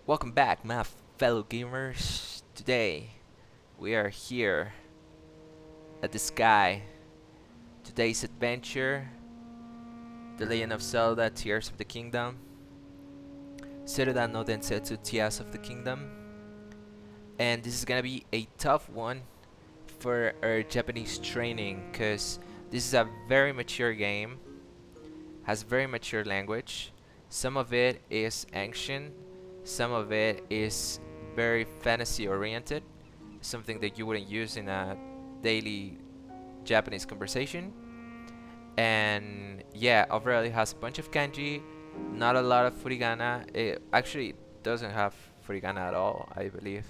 Welcome back, my fellow gamers. Today, we are here at the sky. Today's adventure, The Legend of Zelda Tears of the Kingdom, Zelda no Densetsu Tears of the Kingdom. And this is gonna be a tough one for our Japanese training, because this is a very mature game, has very mature language. Some of it is ancient, some of it is very fantasy oriented, something that you wouldn't use in a daily Japanese conversation. And yeah, overall it has a bunch of kanji, not a lot of furigana. It actually doesn't have furigana at all, I believe.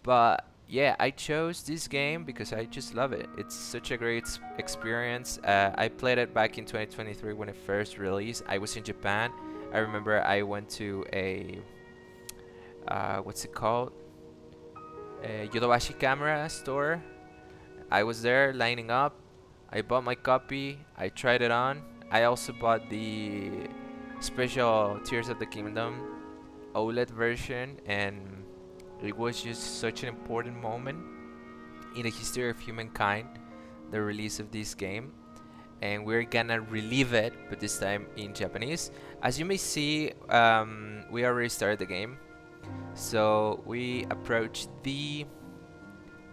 But yeah, I chose this game because I just love it. It's such a great experience. I played it back in 2023 when it first released. I was in Japan. I remember I went to a what's it called? A Yodobashi camera store. I was there lining up. I bought my copy. I tried it on. I also bought the special Tears of the Kingdom OLED version, and it was just such an important moment in the history of humankind, the release of this game. And we're gonna relive it, but this time in Japanese. As you may see, we already started the game. So we approach the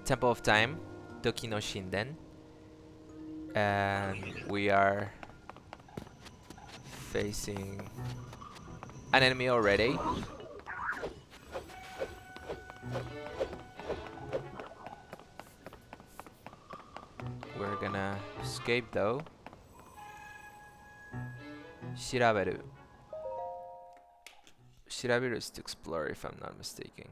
Temple of Time, Toki no Shinden, and we are facing an enemy already. We're gonna escape though. Shiraberu. Shiraberu is to explore, if I'm not mistaken.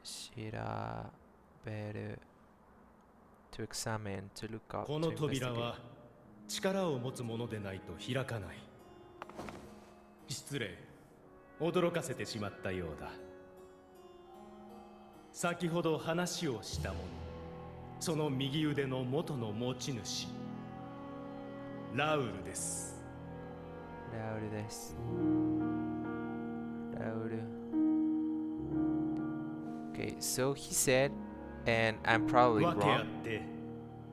Shiraberu. To examine, to look up, to この扉 investigate. は力を持つものでないと開かない。失礼、驚かせてしまったようだ。先ほど話をした者、その右腕の元の持ち主、ラウルです。ラウルです。ラウル。Okay, so he said, and I'm probably わけあ wrong. って、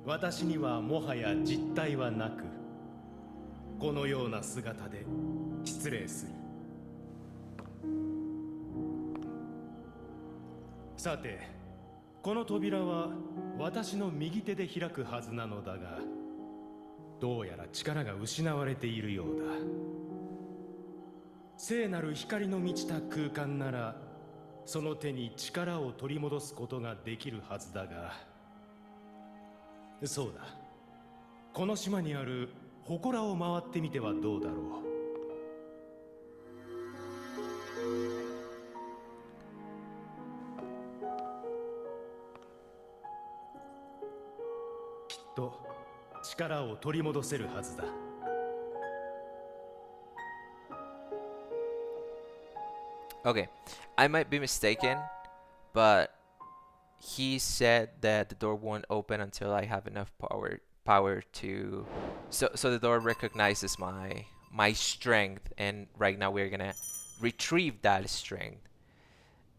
私にはもはや実体はなく、このような姿で失礼する。さて、この扉は私の右手で開くはずなのだが、どうやら力が失われているようだ。聖なる光の満ちた空間なら、その手に力を取り戻すことができるはずだが、そうだ。この島にある祠を回ってみてはどうだろう。きっと力を取り戻せるはずだ。Okay, I might be mistaken, but he said that the door won't open until I have enough power to so the door recognizes my strength, and right now we're gonna retrieve that strength.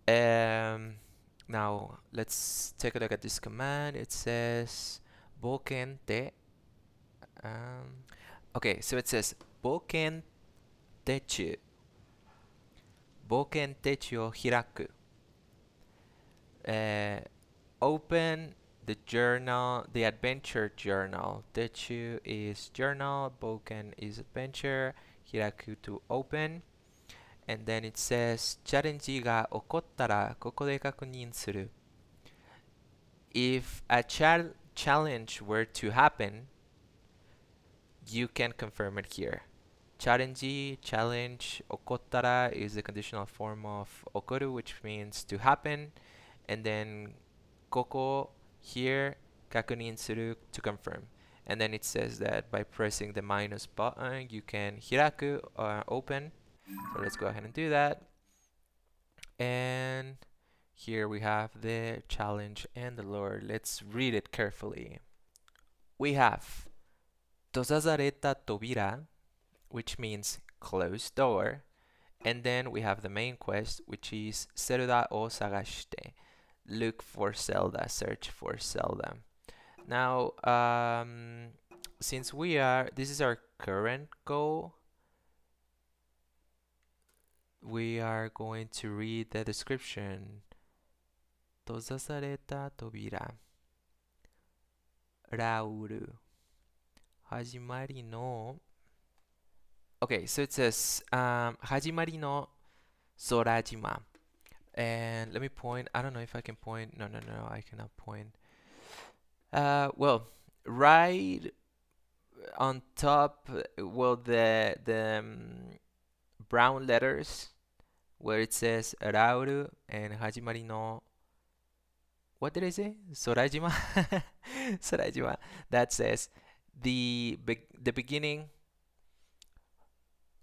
Now let's take a look at this command. It says boken te. Okay, so it says boken techu. Boken techu o hiraku. Open the journal, the adventure journal. Techu is journal, Boken is adventure, Hiraku to open. And then it says, チャレンジが起こったらここで確認する. If a challenge were to happen, you can confirm it here. チャレンジ, challenge, 起こったら is the conditional form of 起こる, which means to happen. And then ここ here 確認する to confirm. And then it says that by pressing the minus button you can 開く or open. So let's go ahead and do that. And here we have the challenge and the lore. Let's read it carefully. we have Tozazareta Tobira, which means closed door. And then we have the main quest, which is Zelda o Sagashite. Look for Zelda, search for Zelda. Now, since this is our current goal, we are going to read the description. Tozasareta Tobira. Rauru. Hajimari no. Okay, so it says Hajimari no Sorajima. And let me point. I don't know if I can point. No, I cannot point. Well, right on top, well, the brown letters where it says Rauru and Hajimari no. What did I say? Sorajima? Sorajima. That says the beginning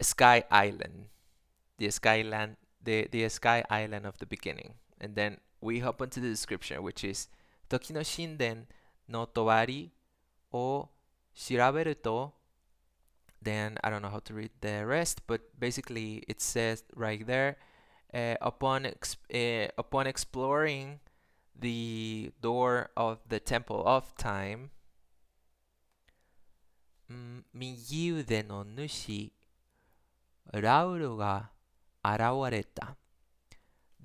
Sky Island. The Skyland the Sky Island of the beginning. And then we hop into the description, which is Toki no Shinden no Towari o Shiraberu to. Then I don't know how to read the rest, but basically it says right there, upon exploring the door of the Temple of Time, Miyude no Nushi Rauru ga arawareta.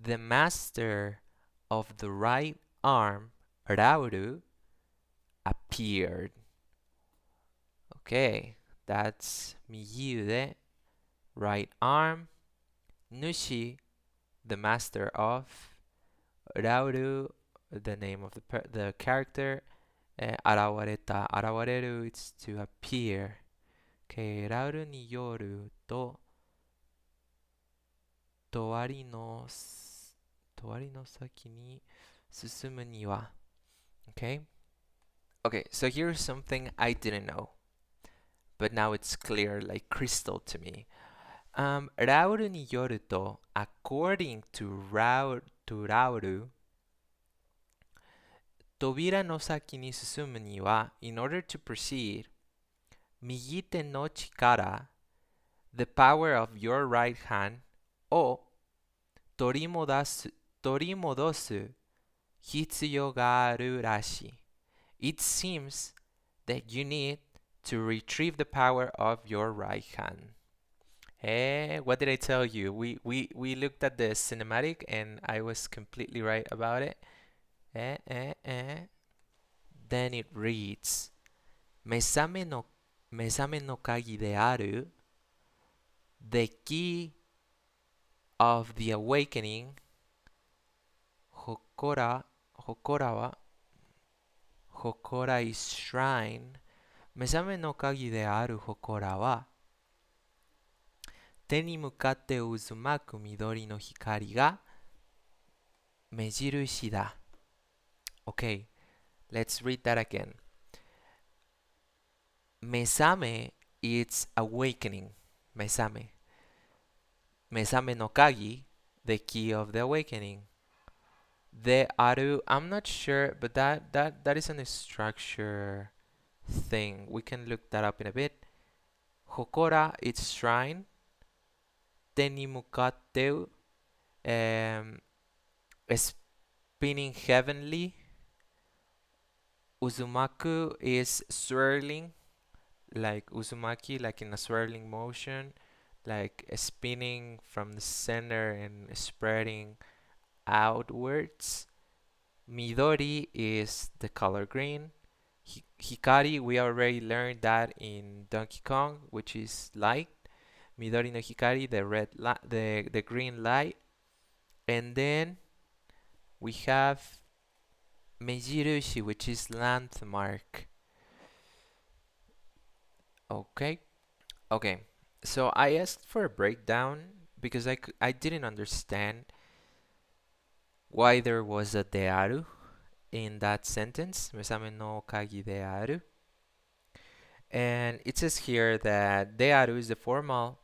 The master of the right arm, Rauru, appeared. Okay, that's Miyude, right arm, Nushi, the master of, Rauru, the name of the character, arawareta, arawareru, it's to appear. Okay, Rauru ni yoru to towari no saki ni susumu ni wa. Okay? Okay, so here's something I didn't know, but now it's clear, like crystal to me. Rauru ni yoru to, according to Rauru, Tobira no saki ni susumu ni wa, in order to proceed, migite no chikara, the power of your right hand, o torimodosu hitsuyo ga aru rashi. It seems that you need to retrieve the power of your right hand. What did I tell you? We looked at the cinematic and I was completely right about it. Then it reads, Mesame no kagi de aru, the key of the awakening, Hokora is shrine. Mesame no kagi de aru Hokora wa, 手に向かって渦巻く緑の光が目印だ。Okay, let's read that again. Mesame, it's awakening. Mesame. Mesame no kagi, the key of the awakening. The aru, I'm not sure, but that isn't a structure thing. We can look that up in a bit. Hokora, it's shrine. Teni mukatteu, spinning heavenly. Uzumaku is swirling, like uzumaki, like in a swirling motion, like spinning from the center and spreading outwards. Midori is the color green. Hikari, we already learned that in Donkey Kong, which is light. Midori no Hikari, the green light. And then we have Mejirushi, which is landmark. Okay. So I asked for a breakdown because I didn't understand why there was a dearu in that sentence. Mesame no kagi dearu. And it says here that dearu is the formal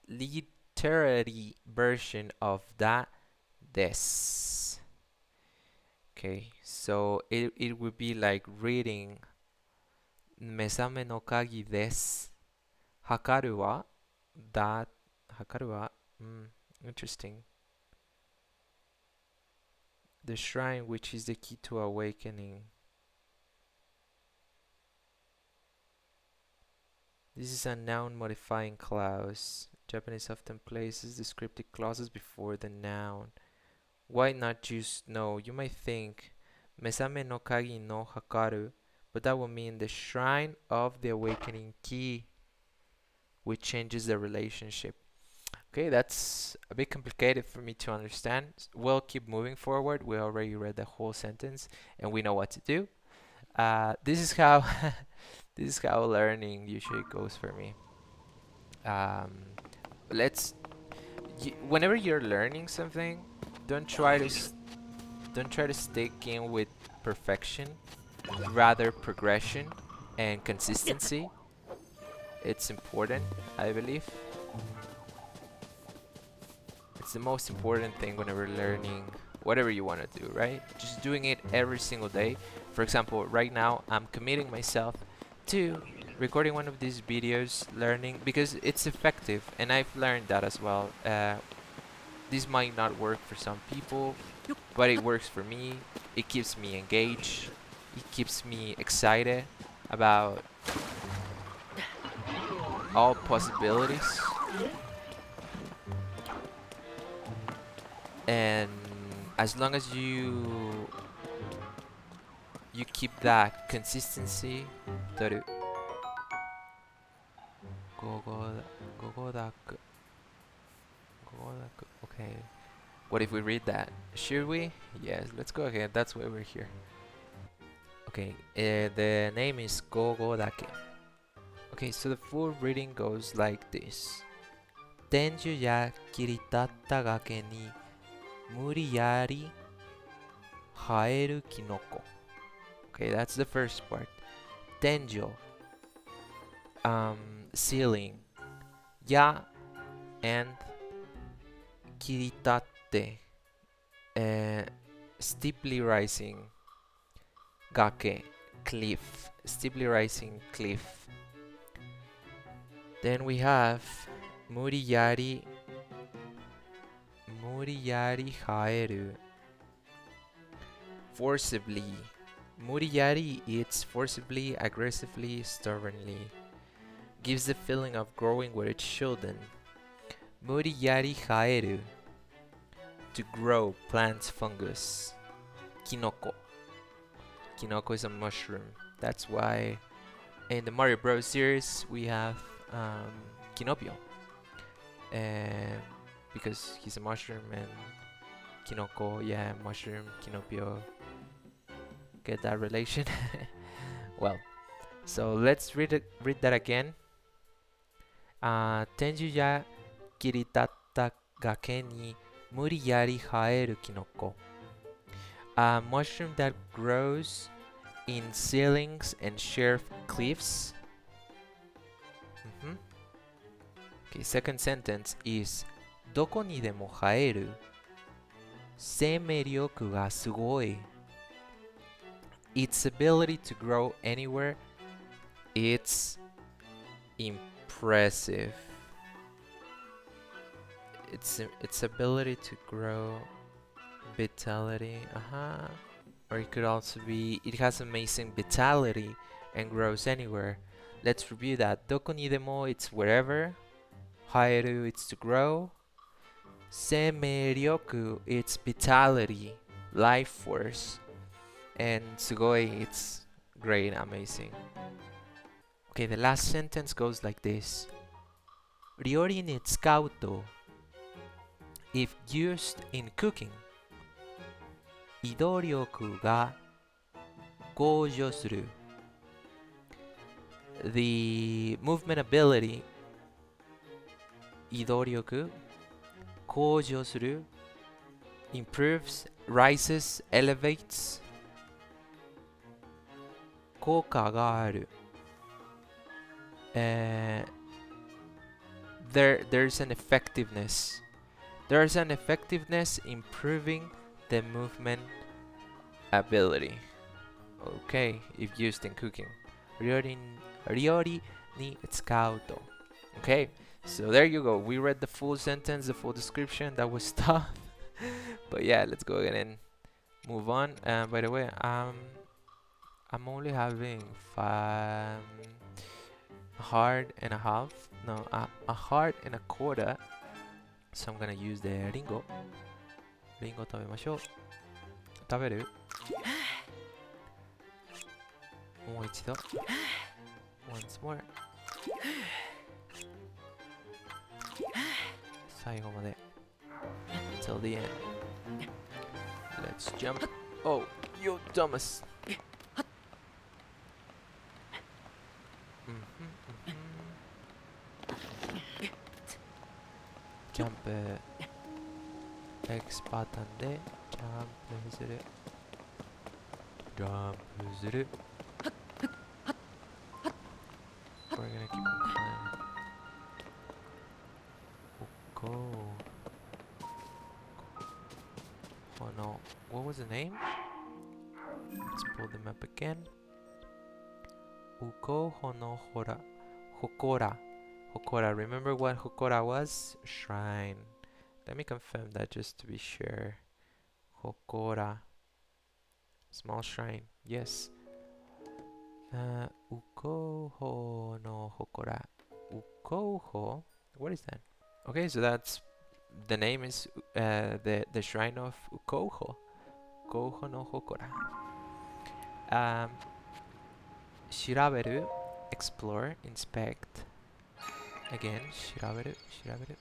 literary version of da des. Okay, so it would be like reading Mesame no kagi desu. Hakaru wa that Hakaru wa interesting. The shrine which is the key to awakening. This is a noun modifying clause. Japanese often places descriptive clauses before the noun. Why not just no? You might think Mesame no kagi no hakaru, but that would mean the shrine of the awakening key, which changes the relationship. Okay, that's a bit complicated for me to understand. We'll keep moving forward. We already read the whole sentence and we know what to do. This is how this is how learning usually goes for me. Um, let's whenever you're learning something, don't try to don't try to stick in with perfection, rather progression and consistency. It's important, I believe. It's the most important thing whenever learning whatever you want to do, right? Just doing it every single day. For example, right now I'm committing myself to recording one of these videos, learning, because it's effective, and I've learned that as well. This might not work for some people, but it works for me. It keeps me engaged. It keeps me excited about all possibilities. And as long as you keep that consistency, toru gogodaku gogodaku. Okay, what if we read that? Should we? Yes, let's go ahead. That's why we're here. Okay, the name is gogodake. Okay, so the full reading goes like this. Tenju ya kiritatta gake ni muriyari haeru kinoko. Okay, that's the first part. Tenjo, ceiling. Ya and kiritatte, steeply rising. Gake, cliff, steeply rising cliff. Then we have muriyari haeru, forcibly. Muriyari, it's forcibly, aggressively, stubbornly. Gives the feeling of growing where it shouldn't. Muriyari haeru, to grow, plants, fungus. Kinoko. Kinoko is a mushroom. That's why in the Mario Bros series we have Kinopio. And because he's a mushroom, and Kinoko, yeah, mushroom, Kinopio. Get that relation? Well, so let's read that again. Tenju ya kiritatta gake ni muriyari haeru kinoko. A mushroom that grows in ceilings and sheer cliffs. Okay, second sentence is doko ni demo haeru seimei ryoku ga sugoi. Its ability to grow anywhere, it's impressive. Its ability to grow, vitality, or it could also be it has amazing vitality and grows anywhere. Let's review that. Doko ni demo, it's wherever. Haeru, it's to grow. Seimei ryoku, it's vitality, life force. And sugoi, it's great, amazing. Okay, the last sentence goes like this. Ryori ni tsukau to, if used in cooking, idou ryoku ga goujou suru. The movement ability, idou ryoku, goujou suru, improves, rises, elevates. Koka ga aru. There's an effectiveness. There's an effectiveness improving the movement ability. Okay, if used in cooking. ryori ni tsukau to. Okay, so there you go. We read the full sentence, the full description. That was tough. But yeah, let's go ahead and move on. By the way, I'm only having a heart and a half. No, a heart and a quarter. So I'm gonna use the ringo. Ringo 食べましょう。食べる？もう一度。Once more. 最後まで。Till the end. Let's jump. Oh, you dumbass. Jump. X パターンでジャンプする。ジャンプする。We're gonna keep on climbing. Go. Oh no. What was the name? Let's pull them up again. Uko hono hora. Hokora. Hokora. Remember what Hokora was? Shrine. Let me confirm that just to be sure. Hokora. Small shrine. Yes. Ukoho no hokora. Ukoho? What is that? Okay, so that's the name is the shrine of Ukoho. Ukoho no hokora. Shiraberu, explore, inspect. Again, shiraberu, shiraberu.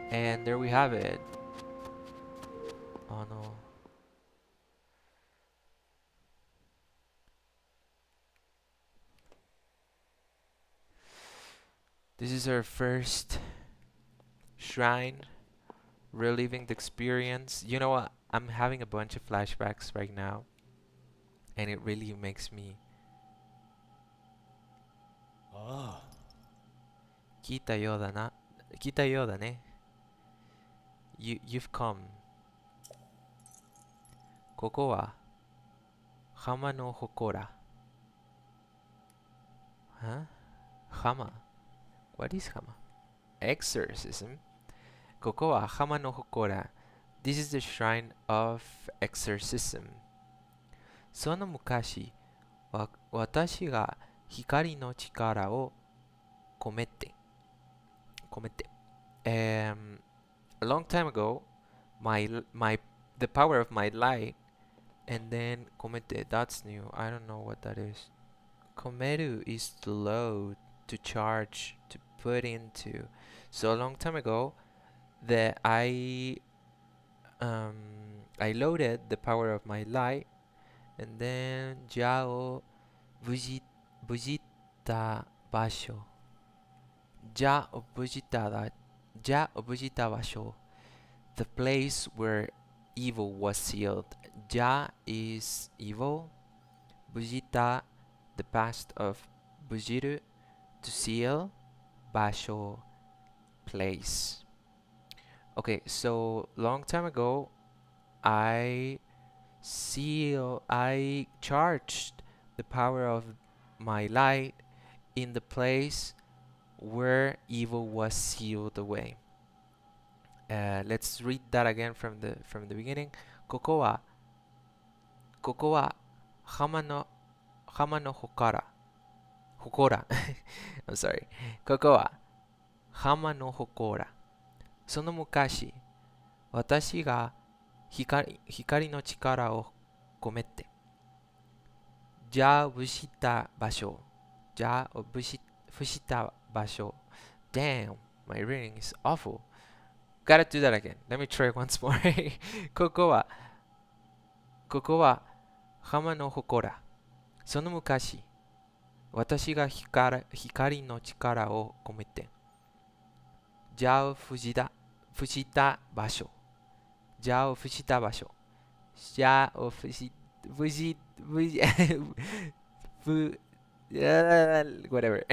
And there we have it. Oh no. This is our first shrine. Reliving the experience. You know what? I'm having a bunch of flashbacks right now. And it really makes me... ああ、聞いたようだな。聞いたようだね。You've come. ここは浜の祠。Huh? 浜 What is 浜 Exorcism. ここは浜の祠。This is the shrine of exorcism. その昔、私が光の力を込めて。A long time ago, the power of my light, and then 込めて, that's new. I don't know what that is. 込める is to load, to charge, to put into. So a long time ago, that I loaded the power of my light, and then じゃを無事た場所。じゃを無事た場所。The place where evil was sealed. Ja is evil. Bujita, the past of bujiru, to seal. Basho, place. Okay, so long time ago, I charged the power of my light in the place where evil was sealed away. Let's read that again from the beginning. ここは浜の祠。I'm sorry. ここは浜の祠。その昔、私が光の力を込めて、じゃあ伏した場所。Damn, my reading is awful. Gotta do that again. Let me try once more. ここは浜の祠。その昔、私が光の力を込めて、じゃあ伏した場所。Yeah, whatever.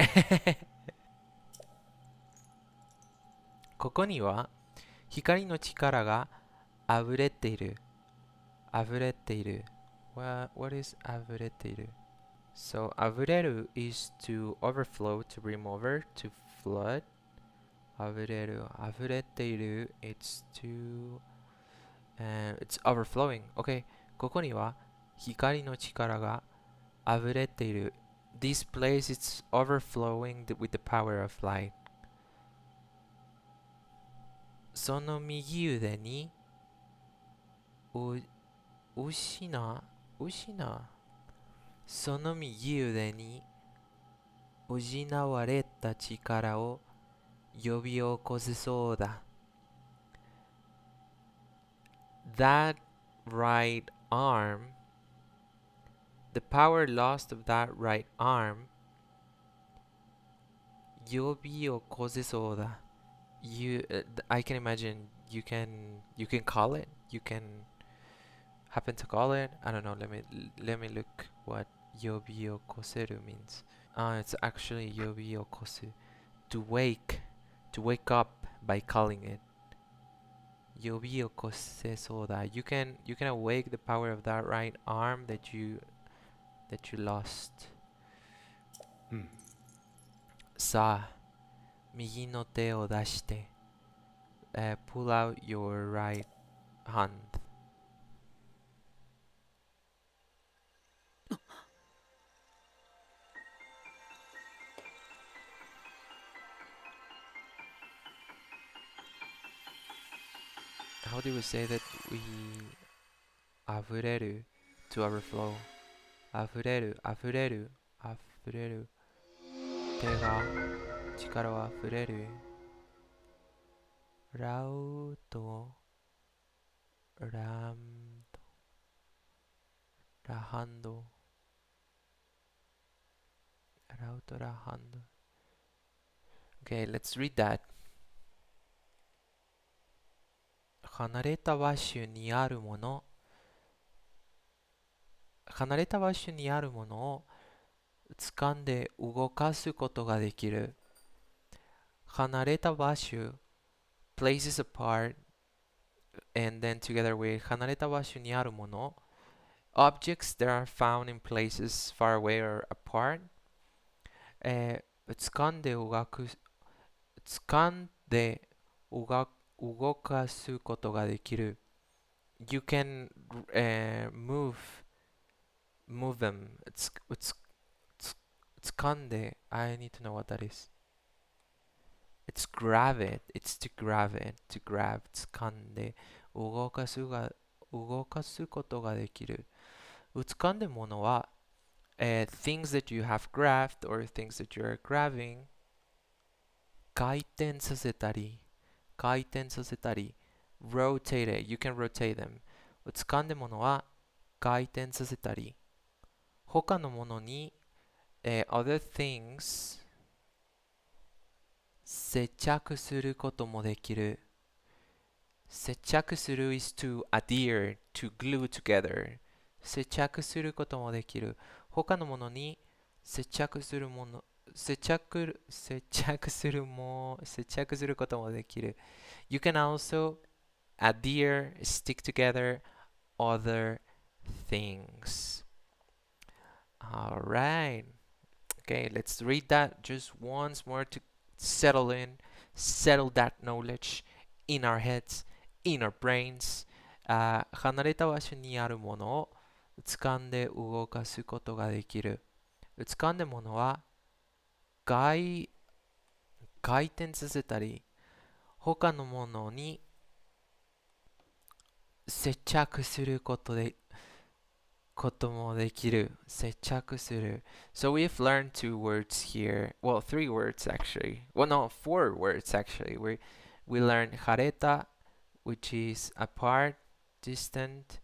ここには光の力が溢れている。溢れている。What is 溢れている? So 溢れる is to overflow, to brim over, to flood. 溢れる、溢れている it's to it's overflowing. Okay. ここには光の力が溢れている. This place is overflowing with the power of light. その右腕にう、失その右腕に失われた力を呼び起こせそうだ. That right arm, the power lost of that right arm, 呼び起こせそうだ. I can imagine you can call it. You can happen to call it. I don't know. Let me look what 呼び起こせる means. It's actually 呼び起こす. To wake up by calling it. 呼び起こせそうだ. You can awake the power of that right arm that you lost. うん。さあ、右の手を出して、pull out your right hand. How do we say that we 溢れる to overflow? 溢れる、溢れる、溢れる。手が、力は溢れる。ラウト、ランド、ラハンド、ラウトラハンド. Okay, let's read that. 離れた場所にあるもの、離れた場所にあるものを掴んで動かすことができる。離れた場所 places apart and then together with 離れた場所にあるもの objects that are found in places far away or apart、掴んで動かすことができる。You can move them.掴んで I need to know what that is. It's grab it. It's to grab it. To grab. 掴んで動かすことができる。掴んでものは、things that you have grabbed or things that you are grabbing 回転させたり rotate it. You can rotate them. 掴んでものは回転させたり他のものに、other things 接着することもできる。接着する is to adhere, to glue together. 接着することもできる。他のものに接着するもの、接着することもできる。You can also adhere, stick together other things. Alright. Okay, let's read that just once more to settle that knowledge in our heads, in our brains. 離れた場所にあるものを掴んで動かすことができる。掴んでものは回転させたり他のものに接着することもできる。接着する。So we've learned two words here. Well, three words actually. Well, no, four words actually. We learned hareta, which is apart, distant.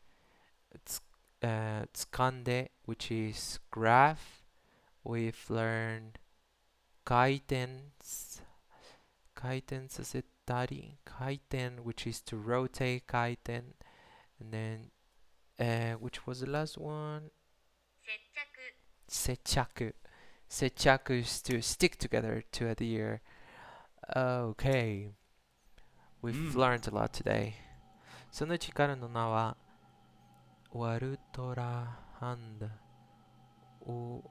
Tsukande, which is graph. We've learned kaiten, sa se tari, kaiten, which is to rotate, kaiten. And then, which was the last one? 接着 Sechaku is to stick together to adhere. Okay, we've learned a lot today. その力の名はワルトラハンド。お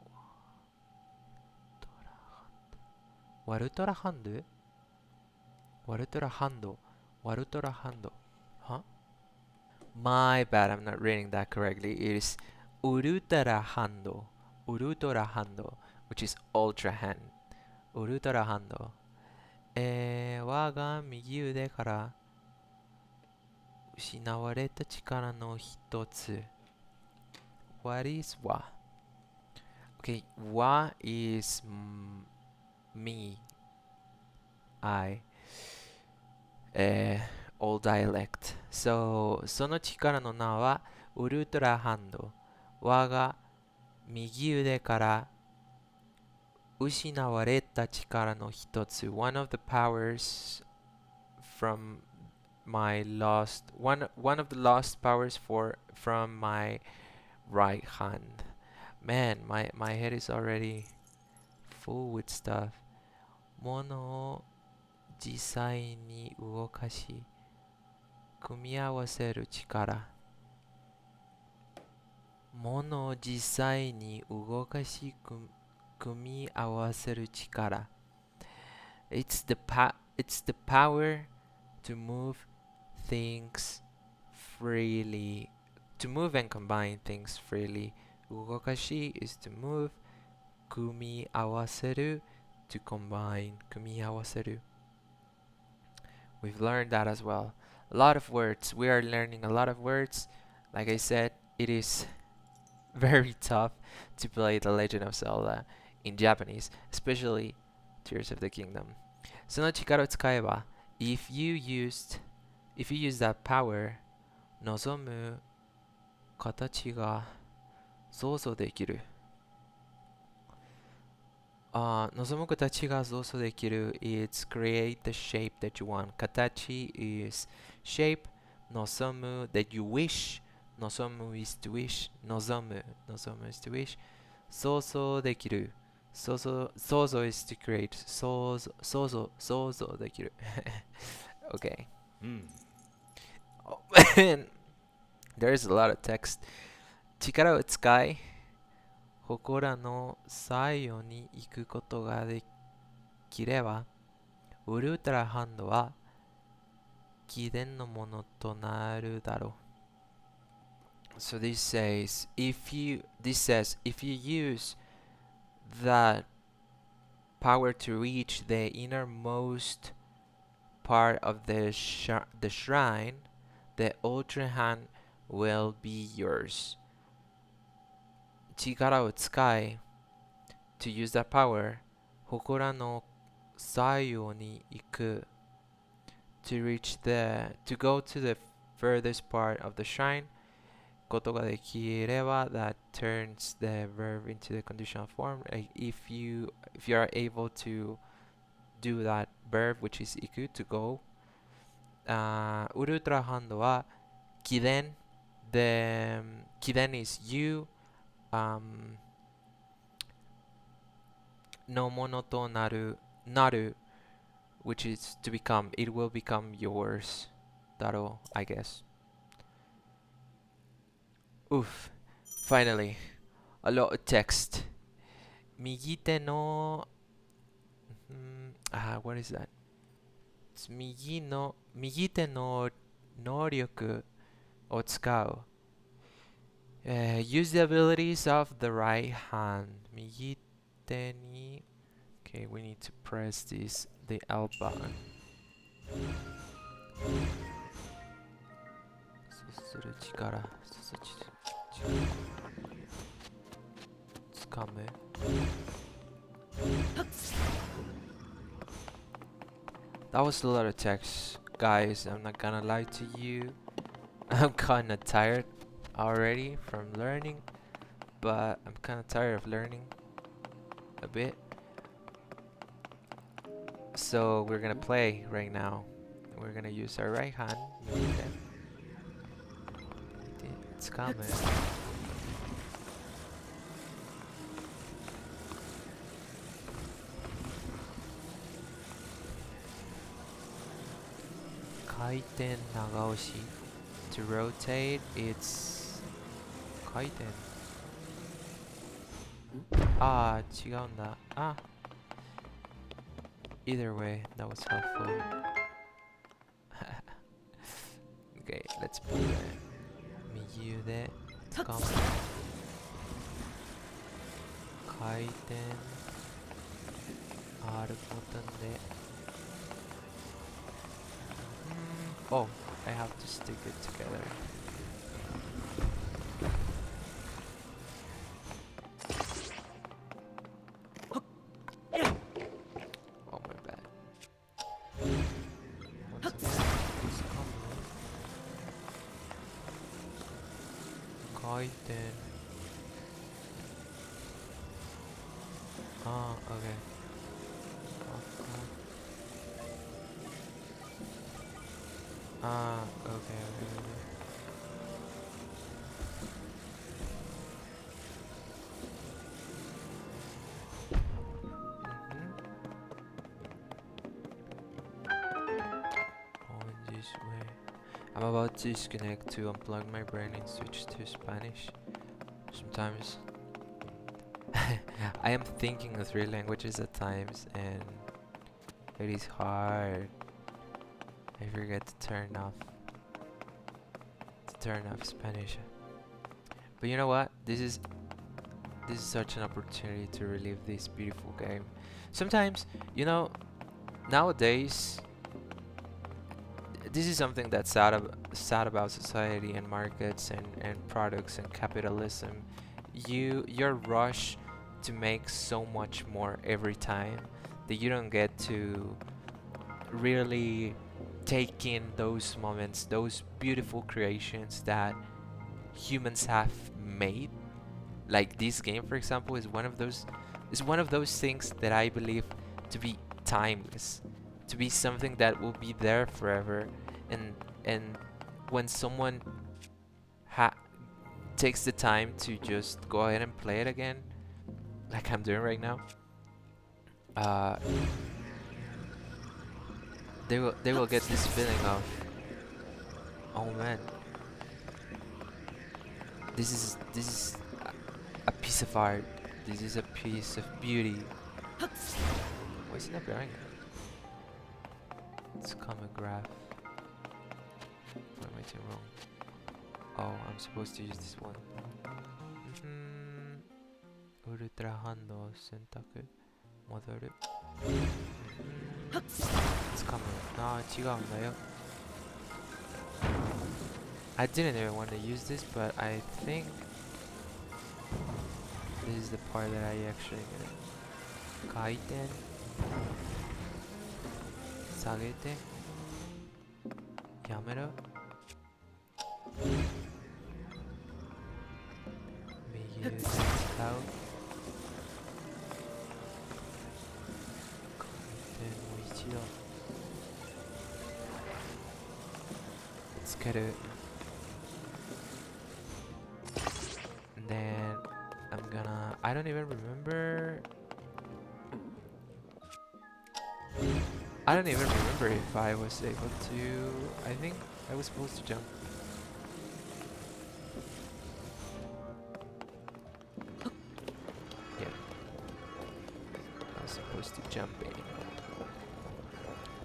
ワルトラハンドワルトラハンドワルトラハンド Huh? My bad, I'm not reading that correctly. It is Ultra Hando. Ultra Hando, which is Ultra Hand. Ultra Hando. 我が右腕から失われた力の一つ。What is wa? Okay, wa is me, I, all dialect. So, その力の名はウルトラハンド。我が右腕から失われた力の一つ。One of the powers from my lost one of the lost powers from my right hand. Man, my head is already full with stuff. 物を実際に動かし組み合わせる力。物を実際に動かし組み合わせる力。It's the power to move things freely, to move and combine things freely. 動かし is to move, 組み合わせる to combine, 組み合わせる. We've learned that as well. A lot of words. We are learning a lot of words. Like I said, it is very tough to play The Legend of Zelda in Japanese, especially Tears of the Kingdom. その力を使えば if you use that power, 望む形が想像できる。望む形が想像できる It's create the shape that you want. 形 is shape. 望む that you wish. 望む is to wish. 望む is to wish. 想像できる。想像 is to create. 想像できる。Okay. Oh, man. There's a lot of text. 力を使い祠の最後に行くことができれば、ウルトラハンドは貴殿のものとなるだろう。So this says, if you use that power to reach the innermost part of the shrine, the Ultra Hand will be yours. 力を使い to use that power 祠の最後に行く to go to the furthest part of the shrine ことができれば that turns the verb into the conditional form. Like if you are able to do that verb which is 行く to go ウルトラハンドは貴殿 貴殿 is you no mono to naru, which is to become. It will become yours. Daro, I guess. Oof. Finally. A lot of text. Migite no... what is that? It's migite no noryoku o tsukau. Use the abilities of the right hand. Migite ni. Okay, we need to press the L button. する力、つかむ。That was a lot of text, guys. I'm not gonna lie to you. I'm kinda tired already from learning, but I'm kinda tired of learning a bit. So we're gonna play right now. We're gonna use our right hand. It's coming. Kaiten Nagaoshi. To rotate, it's Kaiten. Ah, 違うんだ. Ah. Either way, that was helpful. Okay, let's put it. 右腕掴む。回転 R ボタンで。Oh, I have to stick it together. Oh, my bad. Once again, this combo. 回転 Ah, okay. Ah, okay. Going this way. I'm about to disconnect to unplug my brain and switch to Spanish. Sometimes I am thinking of 3 languages at times and it is hard. I forget to turn off Spanish. But you know what? This is such an opportunity to relive this beautiful game. Sometimes, you know, nowadays this is something that's sad about society and markets and products and capitalism. Your rush to make so much more every time that you don't get to really take in those moments, those beautiful creations that humans have made. Like this game, for example, is one of those things that I believe to be timeless, to be something that will be there forever. And when someone takes the time to just go ahead and play it again, like I'm doing right now, they will get this feeling of, oh man, this is a piece of art. This is a piece of beauty. Why is it not bearing it? It's comic graph. What am I doing wrong? Oh, I'm supposed to use this one. Ultra Hando Sentaku. Modoru. It's coming. No, 違うんだよ. I didn't even want to use this, but I think this is the part that I actually get. 回転下げてやめろ右腕使う回転もう一度つける and then I'm gonna I don't even remember if I was able to. I think I was supposed to jump. Yeah. I was supposed to jump in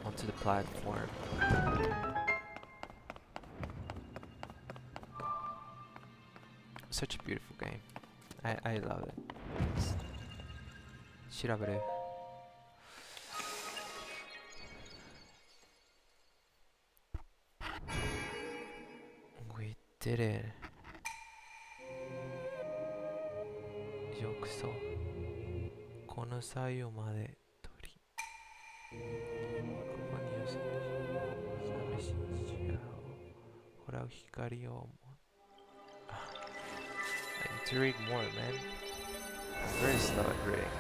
onto the platform. Such a beautiful game. I love it. Shirabaru. We did it. よくそうこの最後まで取りここに寄せ寂しい父親をほら光を思う I need to read more, man. I'm very slow at reading.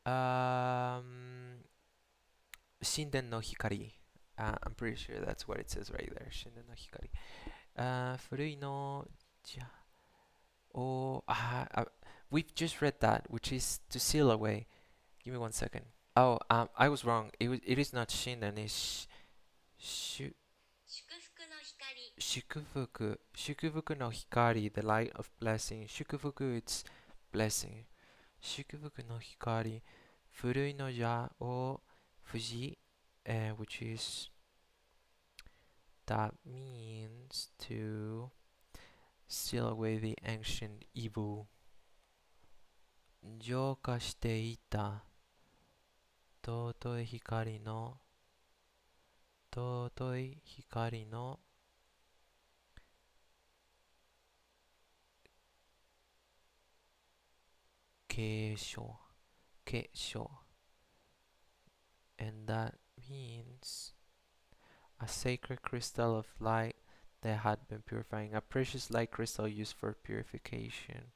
Um, Shinden no Hikari. I'm pretty sure that's what it says right there. Shinden no Hikari. Furui no ja. Oh, we've just read that, which is to seal away. Give me 1 second. Oh, I was wrong. It is not Shinden. It's shu, Shukufuku. Shukufuku no Hikari, the light of blessing. Shukufuku, it's blessing. Shukufuku no Hikari. Furui no ja o Fuji, which is that means to seal away the ancient evil. 浄化していた尊い光の尊い光の継承継承 and that means a sacred crystal of light that had been purifying, a precious light crystal used for purification.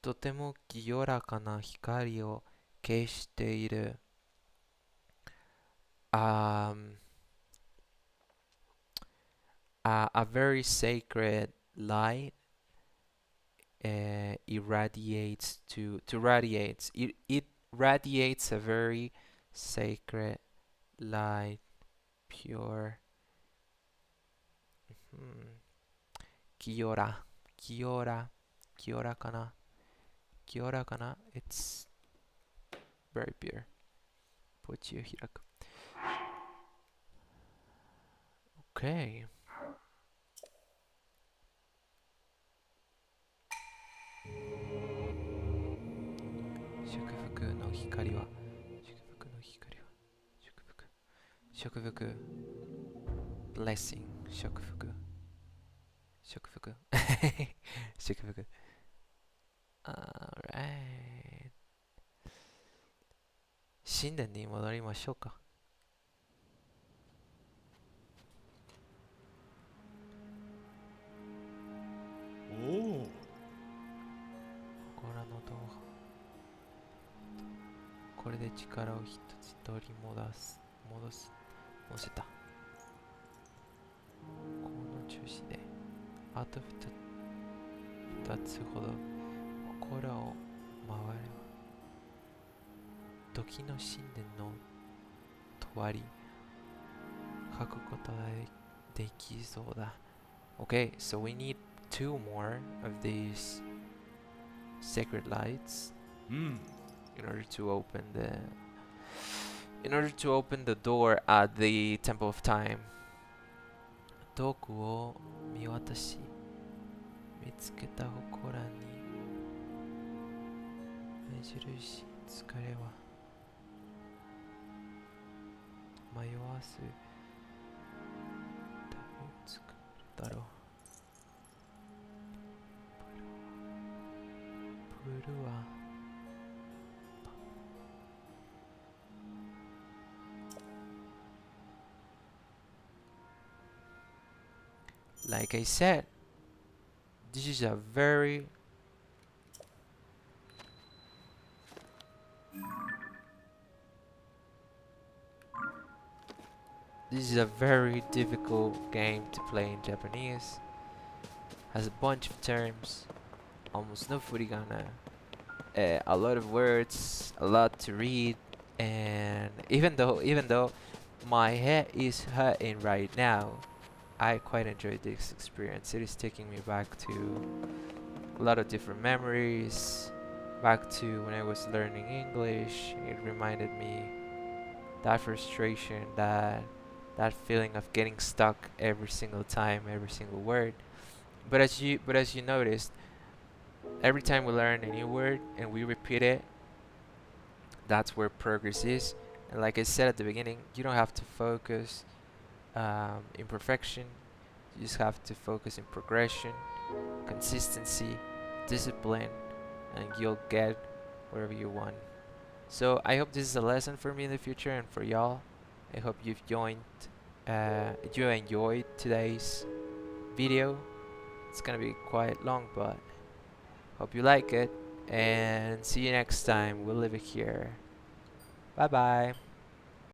とても清らかな光を消している。Um, a very sacred light irradiates to radiates. It radiates a very sacred light, pure. Kiora, Kiora, Kiora kana, Kiora kana. It's very pure. ポチを開く。Okay. 祝福の光は祝福の光は祝福祝福 blessing 祝福祝福祝福 alright 神殿に戻りましょうか。おお、心の動画これで力を一つ取り戻せた。この調子であと二つほど心を回れば時の神殿のとわり書くことができそうだ。Okay, so we need 2 more of these sacred lights in order to open the door at the Temple of Time. 遠くを見渡し見つけた祠に目印疲れは迷わす旅を作るだろう。プルはLike I said, this is a very difficult game to play in Japanese. Has a bunch of terms, almost no furigana, a lot of words, a lot to read, and even though my head is hurting right now, I quite enjoyed this experience. It is taking me back to a lot of different memories, back to when I was learning English. It reminded me that frustration, that feeling of getting stuck every single time, every single word. But as you noticed, every time we learn a new word and we repeat it, that's where progress is. And like I said at the beginning, you don't have to focus in perfection. You just have to focus in progression, consistency, discipline, and you'll get wherever you want. So I hope this is a lesson for me in the future and for y'all. I hope you enjoyed today's video. It's gonna be quite long, but Hope you like it, and see you next time. We'll leave it here. Bye bye.